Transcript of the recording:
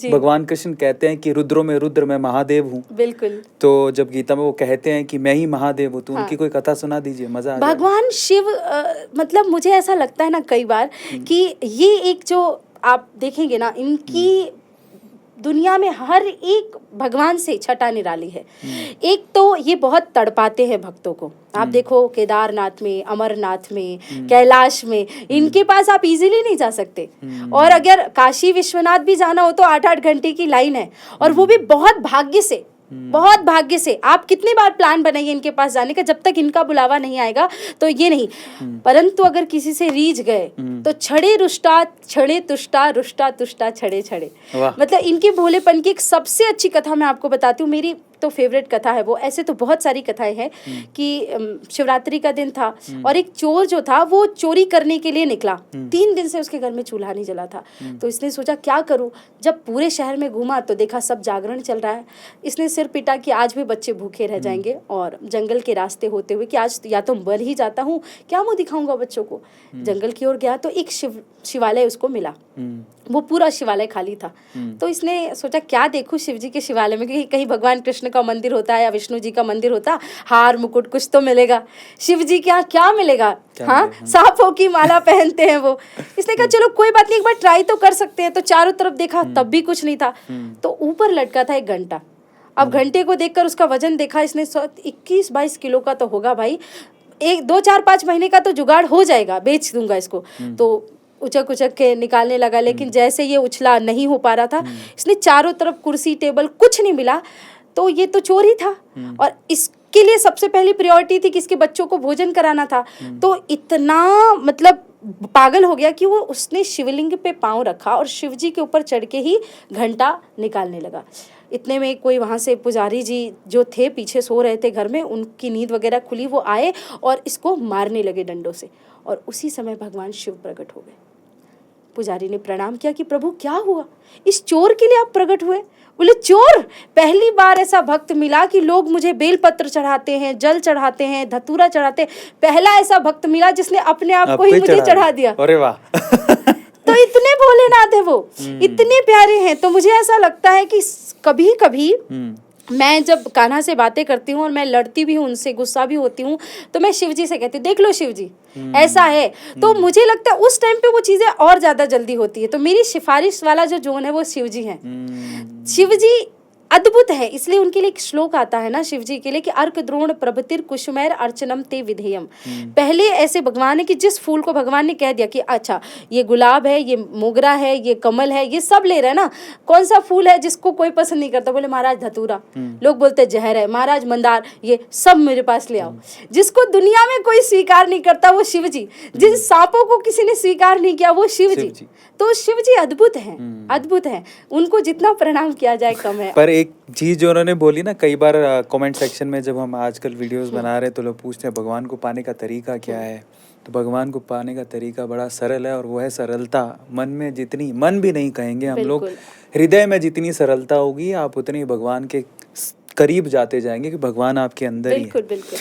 भगवान कृष्ण कहते हैं कि रुद्रों में रुद्र मैं महादेव हूँ। बिल्कुल। तो जब गीता में वो कहते हैं कि मैं ही महादेव हूँ, तो उनकी कोई कथा सुना दीजिए, मजा आ जाए। भगवान शिव मतलब मुझे ऐसा लगता है ना कई बार कि ये एक जो आप देखेंगे ना, इनकी दुनिया में हर एक भगवान से छटा निराली है। एक तो ये बहुत तड़पाते हैं भक्तों को। आप देखो केदारनाथ में, अमरनाथ में, कैलाश में, इनके पास आप इजीली नहीं जा सकते। और अगर काशी विश्वनाथ भी जाना हो तो 8-8 घंटे की लाइन है, और वो भी बहुत भाग्य से, बहुत भाग्य से। आप कितनी बार प्लान बनाइए इनके पास जाने का, जब तक इनका बुलावा नहीं आएगा तो ये नहीं। परंतु अगर किसी से रीझ गए तो छड़े रुष्टा छड़े तुष्टा, रुष्टा तुष्टा छड़े छड़े। मतलब इनके भोलेपन की एक सबसे अच्छी कथा मैं आपको बताती हूँ, मेरी तो फेवरेट कथा है वो। ऐसे तो बहुत सारी कथाएं हैं कि शिवरात्रि का दिन था और एक चोर जो था वो चोरी करने के लिए निकला। 3 दिन से उसके घर में चूल्हा नहीं जला था। तो इसने सोचा क्या करूं। जब पूरे शहर में घूमा तो देखा सब जागरण चल रहा है। इसने सिर पिटा कि आज भी बच्चे भूखे रह जाएंगे, और जंगल के रास्ते होते हुए कि आज या तो मर ही जाता हूँ, क्या मुंह दिखाऊंगा बच्चों को। जंगल की ओर गया तो एक शिवालय उसको मिला। वो पूरा शिवालय खाली था। तो इसने सोचा क्या देखूं शिव जी के शिवालय में, कि कहीं भगवान कृष्ण का मंदिर होता है या विष्णु जी का मंदिर होता, हार मुकुट कुछ तो मिलेगा। शिव जी क्या क्या मिलेगा, हाँ सांपों की माला पहनते हैं वो। इसने कहा चलो कोई बात नहीं, एक बार ट्राई तो कर सकते हैं। तो चारों तरफ देखा तब भी कुछ नहीं था। तो ऊपर लटका था एक घंटा। अब घंटे को देखकर उसका वजन देखा इसने, 21-22 किलो का तो होगा भाई। 2-4-5 महीने का तो जुगाड़ हो जाएगा, बेच दूंगा इसको। तो उचक उचक के निकालने लगा, लेकिन जैसे ये उछला नहीं हो पा रहा था। इसने चारों तरफ कुर्सी टेबल कुछ नहीं मिला, तो ये तो चोर ही था। और इसके लिए सबसे पहली प्रायोरिटी थी कि इसके बच्चों को भोजन कराना था। तो इतना मतलब पागल हो गया कि वो उसने शिवलिंग पे पाँव रखा और शिव जी के ऊपर चढ़ के ही घंटा निकालने लगा। इतने में कोई वहाँ से पुजारी जी जो थे पीछे सो रहे थे घर में, उनकी नींद वगैरह खुली, वो आए और इसको मारने लगे डंडों से। और उसी समय भगवान शिव प्रकट हो गए। पुजारी ने प्रणाम किया कि प्रभु क्या हुआ, इस चोर के लिए आप प्रकट हुए। बोले चोर, पहली बार ऐसा भक्त मिला कि लोग मुझे बेलपत्र चढ़ाते हैं, जल चढ़ाते हैं, धतूरा चढ़ाते हैं। पहला ऐसा भक्त मिला जिसने अपने आप को ही मुझे चढ़ा दिया। अरे वाह। तो इतने भोलेनाथ है वो, इतने प्यारे हैं। तो मुझे ऐसा लगता है कि कभी कभी मैं जब कान्हा से बातें करती हूँ और मैं लड़ती भी हूँ उनसे, गुस्सा भी होती हूँ, तो मैं शिव जी से कहती हूँ देख लो शिव जी ऐसा है। तो मुझे लगता है उस टाइम पे वो चीजें और ज्यादा जल्दी होती है। तो मेरी सिफारिश वाला जो जोन है वो शिव जी है। शिव जी अद्भुत है, इसलिए उनके लिए एक श्लोक आता है ना शिव जी के लिए कि अर्क द्रोण प्रभतिर कुसुमैर अर्चनम ते विधेयम। पहले ऐसे भगवान है कि जिस फूल को भगवान ने कह दिया कि अच्छा ये गुलाब है, ये मोगरा है, ये कमल है, ये सब ले रहे हैं ना, कौन सा फूल है जिसको कोई पसंद नहीं करता, बोले महाराज धतूरा, लोग बोलते जहर है, महाराज मंदार, ये सब मेरे पास ले आओ। जिसको दुनिया में कोई स्वीकार नहीं करता वो शिव जी, जिस सांपों को किसी ने स्वीकार नहीं किया वो शिव जी। तो शिव जी अद्भुत हैं, अद्भुत हैं, उनको जितना प्रणाम किया जाए कम है। पर एक चीज जो उन्होंने बोली ना, कई बार कमेंट सेक्शन में जब हम आजकल वीडियोस बना रहे हैं तो लोग पूछते हैं भगवान को पाने का तरीका क्या है। तो भगवान को पाने का तरीका बड़ा सरल है, और वो है सरलता। मन में जितनी, मन भी नहीं कहेंगे हम लोग, हृदय में जितनी सरलता होगी आप उतनी भगवान के करीब जाते जाएंगे कि भगवान आपके अंदर ही है। बिल्कुल बिल्कुल।